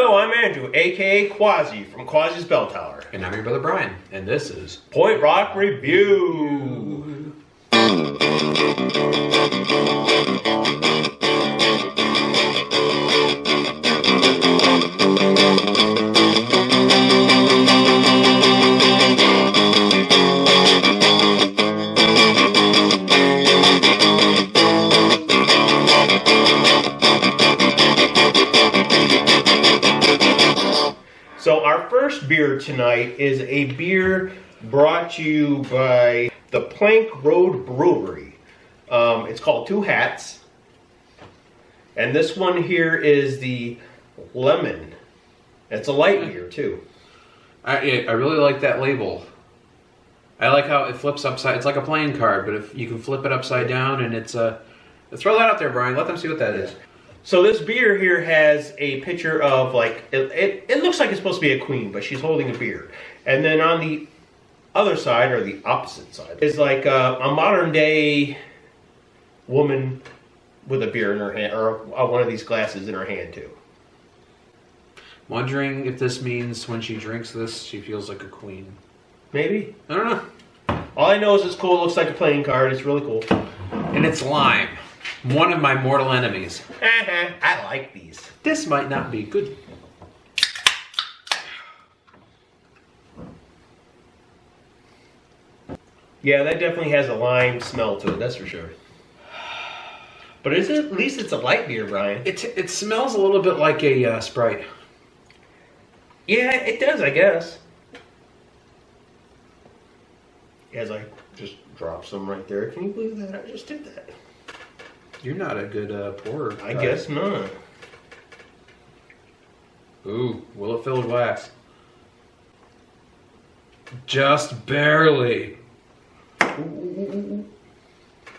Hello, I'm Andrew, aka Quassi from Quassi Bell Tower. And I'm your brother Brian, and this is Point Rock Review. So our first beer tonight is a beer brought to you by the Plank Road Brewery. It's called Two Hats. And this one here is the Lemon. It's a light beer too. I really like that label. I like how it flips upside. It's like a playing card, but if you can flip it upside down, and it's a. Throw that out there, Brian. Let them see what that is. So this beer here has a picture of like, it looks like it's supposed to be a queen, but she's holding a beer. And then on the other side, or the opposite side, is like a modern day woman with a beer in her hand, or one of these glasses in her hand too. Wondering if this means when she drinks this, she feels like a queen. Maybe? I don't know. All I know is it's cool, it looks like a playing card, it's really cool. And it's lime. One of my mortal enemies. I like these. This might not be good. Yeah, that definitely has a lime smell to it, that's for sure. But at least it's a light beer, Brian. It smells a little bit like a Sprite. Yeah, it does, I guess. As I just dropped some right there. Can you believe that? I just did that. You're not a good pourer. I guess not. Ooh, will it fill a glass? Just barely. Ooh.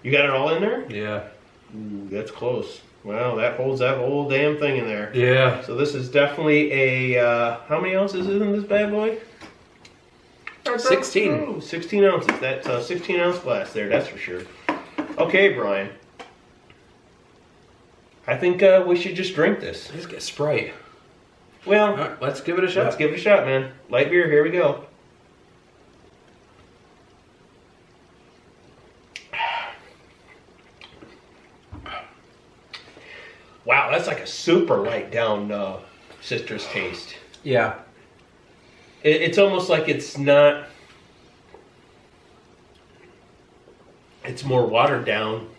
You got it all in there? Yeah. Ooh, that's close. Wow, that holds that whole damn thing in there. Yeah. So this is definitely a, how many ounces is in this bad boy? 16. Oh, 16 ounces. That's a 16 ounce glass there, that's for sure. Okay, Brian. I think we should just drink this. Let's get Sprite. Well, All right, let's give it a shot. let's give it a shot, man. Light beer, here we go. Wow, that's like a super light down citrus taste. Yeah. It's almost like it's not. It's more watered down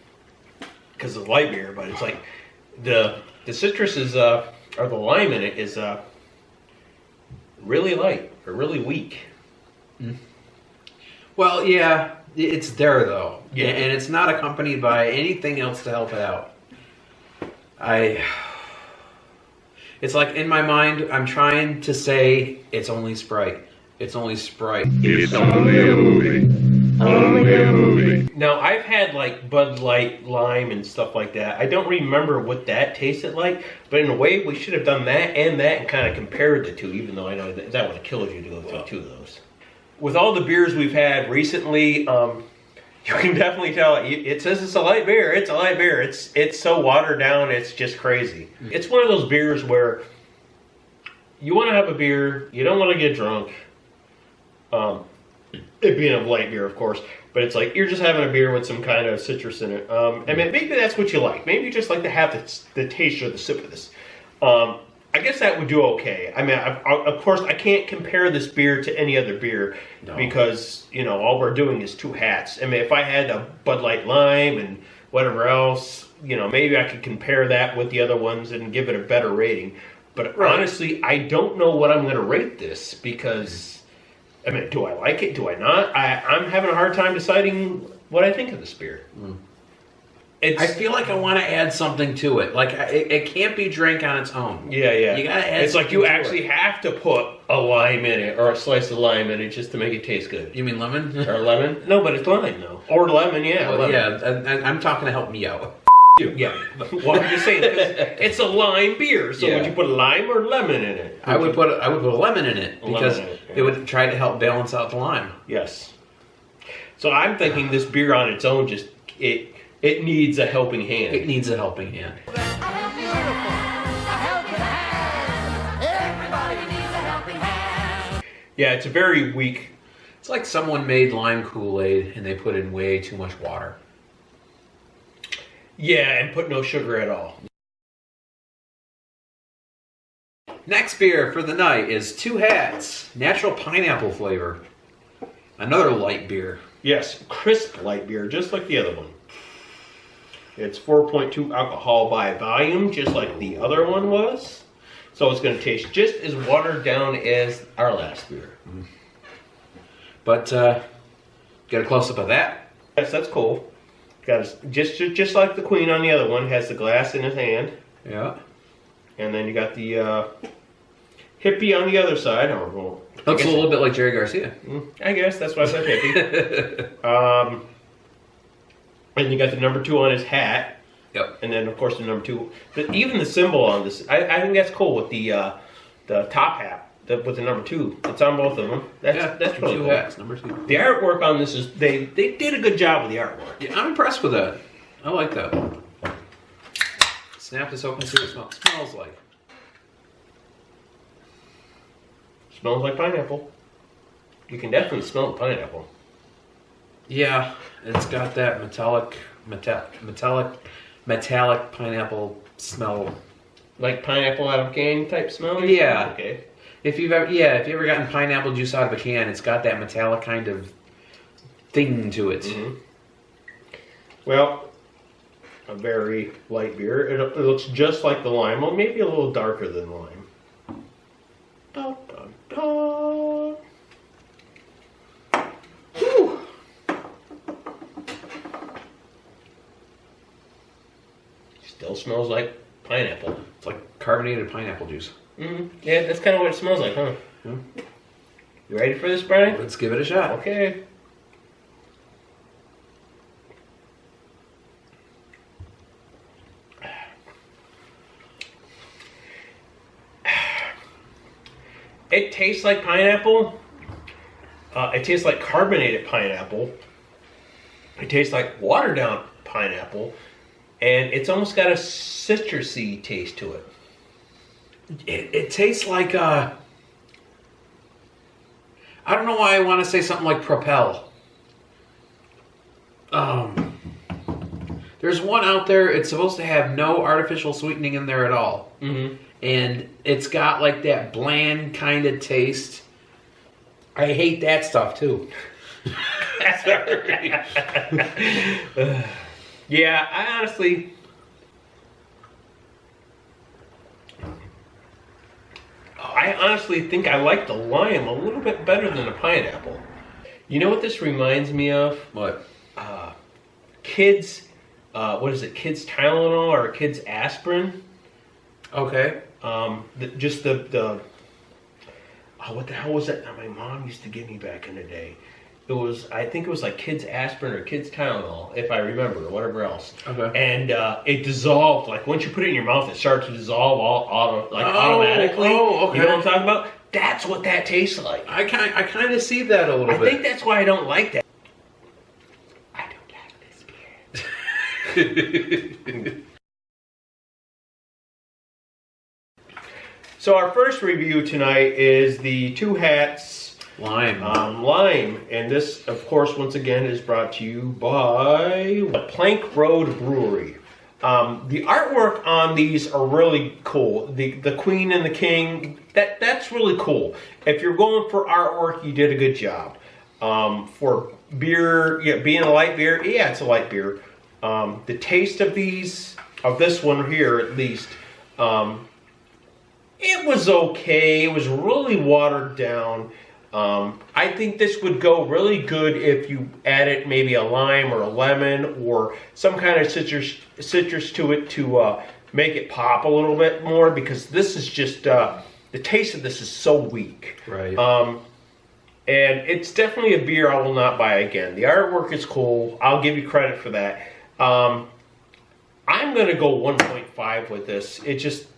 because of light beer, but it's like the citrus is or the lime in it is really light or really weak. Mm. Well, yeah, it's there though. Yeah, and it's not accompanied by anything else to help it out. It's like in my mind, I'm trying to say it's only Sprite. It's only Sprite. It's only a movie. Only a movie. Now I've had like Bud Light, lime, and stuff like that. I don't remember what that tasted like, but in a way, we should have done that and kind of compared the two. Even though I know that would have killed you to go through two of those. With all the beers we've had recently, you can definitely tell it says it's a light beer. It's a light beer. It's so watered down. It's just crazy. It's one of those beers where you want to have a beer, you don't want to get drunk. It being a light beer, of course, but it's like you're just having a beer with some kind of citrus in it. And maybe that's what you like. Maybe you just like to have the taste or the sip of this. I guess that would do okay. I mean, of course, I can't compare this beer to any other beer because, you know, all we're doing is Two Hats. I mean, if I had a Bud Light Lime and whatever else, you know, maybe I could compare that with the other ones and give it a better rating. But honestly, I don't know what I'm going to rate this because, I mean, do I like it? Do I not? I'm having a hard time deciding what I think of this beer. Mm. I feel like I want to add something to it. Like it can't be drank on its own. Yeah, yeah. You gotta add. It's like you actually have to put a lime in it or a slice of lime in it just to make it taste good. You mean lemon? Or lemon? No, but it's lime though. Or lemon, yeah. Well, lemon. yeah. I'm talking to help me out. Yeah. Well, I'm just saying it's a lime beer. So Yeah. would you put lime or lemon in it? I would put a lemon in it because in it, yeah. it would try to help balance out the lime. Yes. So I'm thinking this beer on its own just it needs a helping hand. It needs a helping hand. I'm beautiful. A helping hand. Yeah, it's a very weak. It's like someone made lime Kool-Aid and they put in way too much water. Yeah, and put no sugar at all. Next beer for the night is Two Hats, natural pineapple flavor. Another light beer. Yes, crisp light beer, just like the other one. It's 4.2 alcohol by volume, just like the other one was. So it's going to taste just as watered down as our last beer. But get a close-up of that. Yes, that's cool. Got just like the Queen on the other one, has the glass in his hand. Yeah. And then you got the hippie on the other side. Looks a little bit like Jerry Garcia. I guess that's why I said hippie. And you got the number 2 on his hat. Yep. And then, of course, the number 2. Even the symbol on this, I think that's cool with the top hat with the number 2. It's on both of them. That's really Two cool. Hats, number 2. The artwork on this is they did a good job with the artwork. Yeah, I'm impressed with that. I like that. Snap this open and see what it smells like. Smells like pineapple. You can definitely smell the pineapple. Yeah, it's got that metallic pineapple smell. Like pineapple out of a can type smell? Yeah. Okay. If you've ever gotten pineapple juice out of a can, it's got that metallic kind of thing to it. Mm-hmm. Well, a very light beer. It looks just like the lime, well, maybe a little darker than lime. Dun, dun, dun. Whew. Still smells like pineapple. It's like carbonated pineapple juice. Mm-hmm. Yeah, that's kind of what it smells like, huh? Hmm. You ready for this, Brian? Let's give it a shot. Okay. It tastes like pineapple. It tastes like carbonated pineapple. It tastes like watered down pineapple. And it's almost got a citrusy taste to it. It tastes like I don't know why I want to say something like Propel. There's one out there. It's supposed to have no artificial sweetening in there at all, and it's got like that bland kind of taste. I hate that stuff too. Yeah, I honestly think I like the lime a little bit better than the pineapple. You know what this reminds me of? What? Kids, what is it? Kids Tylenol or kids aspirin? Okay. What the hell was that my mom used to give me back in the day? I think it was like kids aspirin or kids Tylenol, if I remember, or whatever else. Okay. And it dissolved. Like once you put it in your mouth, it starts to dissolve automatically. Oh, okay. You know what I'm talking about? That's what that tastes like. I kind of see that a little I bit. think that's why I don't like that. I don't like this beer. So our first review tonight is the Two Hats Lime. Lime, and this, of course, once again, is brought to you by the Plank Road Brewery. The artwork on these are really cool. The Queen and the King, that's really cool. If you're going for artwork, you did a good job. For beer, yeah, being a light beer, yeah, it's a light beer. The taste of this one here, at least, it was okay. It was really watered down. I think this would go really good if you added maybe a lime or a lemon or some kind of citrus to it to make it pop a little bit more, because this is just, the taste of this is so weak. Right. And it's definitely a beer I will not buy again. The artwork is cool. I'll give you credit for that. I'm going to go 1.5 with this. It just,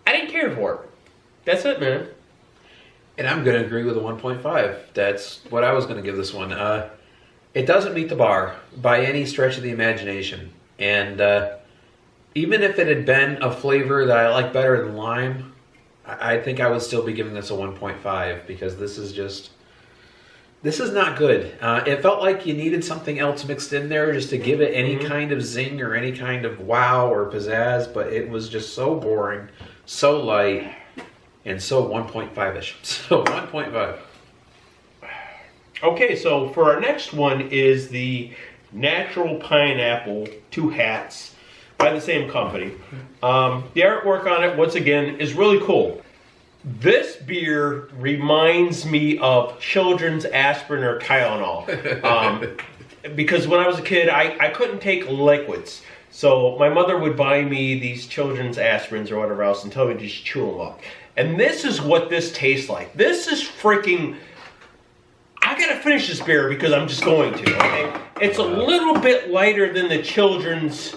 I didn't care for it. That's it, man. And I'm going to agree with a 1.5. That's what I was going to give this one. It doesn't meet the bar by any stretch of the imagination. And even if it had been a flavor that I like better than lime, I think I would still be giving this a 1.5 because this is not good. It felt like you needed something else mixed in there just to give it any kind of zing or any kind of wow or pizzazz, but it was just so boring, so light, and so 1.5-ish. So 1.5. Okay, so for our next one is the Natural Pineapple 2 hats by the same company. The artwork on it, once again, is really cool. This beer reminds me of children's aspirin or Tylenol. Because when I was a kid, I couldn't take liquids. So my mother would buy me these children's aspirins or whatever else and tell me to just chew them up. And this is what this tastes like. This is freaking... I gotta finish this beer because I'm just going to, okay? It's a little bit lighter than the children's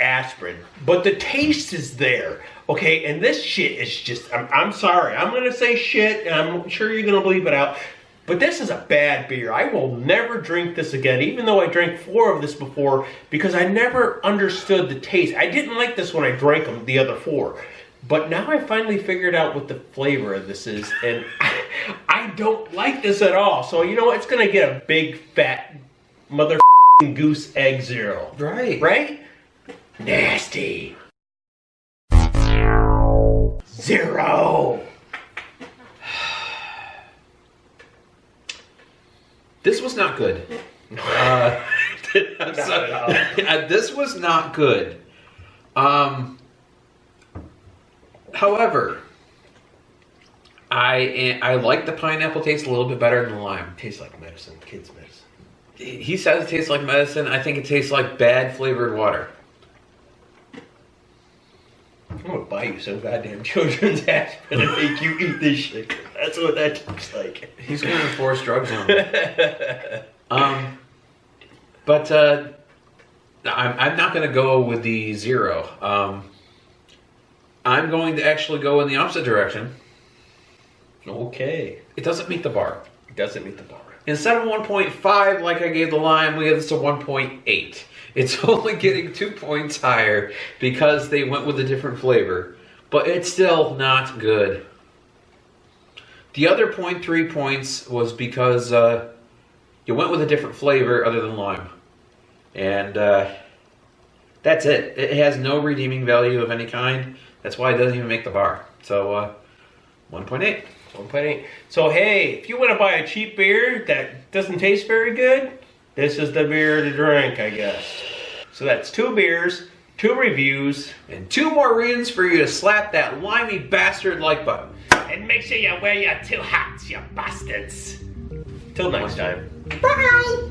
aspirin, but the taste is there, okay? And this shit is just, I'm sorry, I'm gonna say shit, and I'm sure you're gonna bleep it out, but this is a bad beer. I will never drink this again, even though I drank 4 of this before, because I never understood the taste. I didn't like this when I drank them, the other 4. But now I finally figured out what the flavor of this is, and I don't like this at all. So, you know what? It's going to get a big, fat, mother***ing goose egg 0. Right. Right? Nasty. 0. This was not good. This was not good. However, I like the pineapple taste a little bit better than the lime. Tastes like medicine, kids' medicine. He says it tastes like medicine. I think it tastes like bad flavored water. I'm gonna buy you some goddamn children's aspirin and make you eat this shit. That's what that looks like. He's gonna enforce drugs on me. But I'm not gonna go with the 0. I'm going to actually go in the opposite direction. Okay. It doesn't meet the bar. It doesn't meet the bar. Instead of 1.5 like I gave the lime, we give this a 1.8. It's only getting 2 points higher because they went with a different flavor. But it's still not good. The other 0.3 points was because you went with a different flavor other than lime. And that's it. It has no redeeming value of any kind. That's why it doesn't even make the bar. So 1.8. 1.8. So hey, if you want to buy a cheap beer that doesn't taste very good, this is the beer to drink, I guess. So that's 2 beers, 2 reviews, and 2 more reasons for you to slap that limey bastard like button. And make sure you wear your 2 hats, you bastards. Till next time. Bye.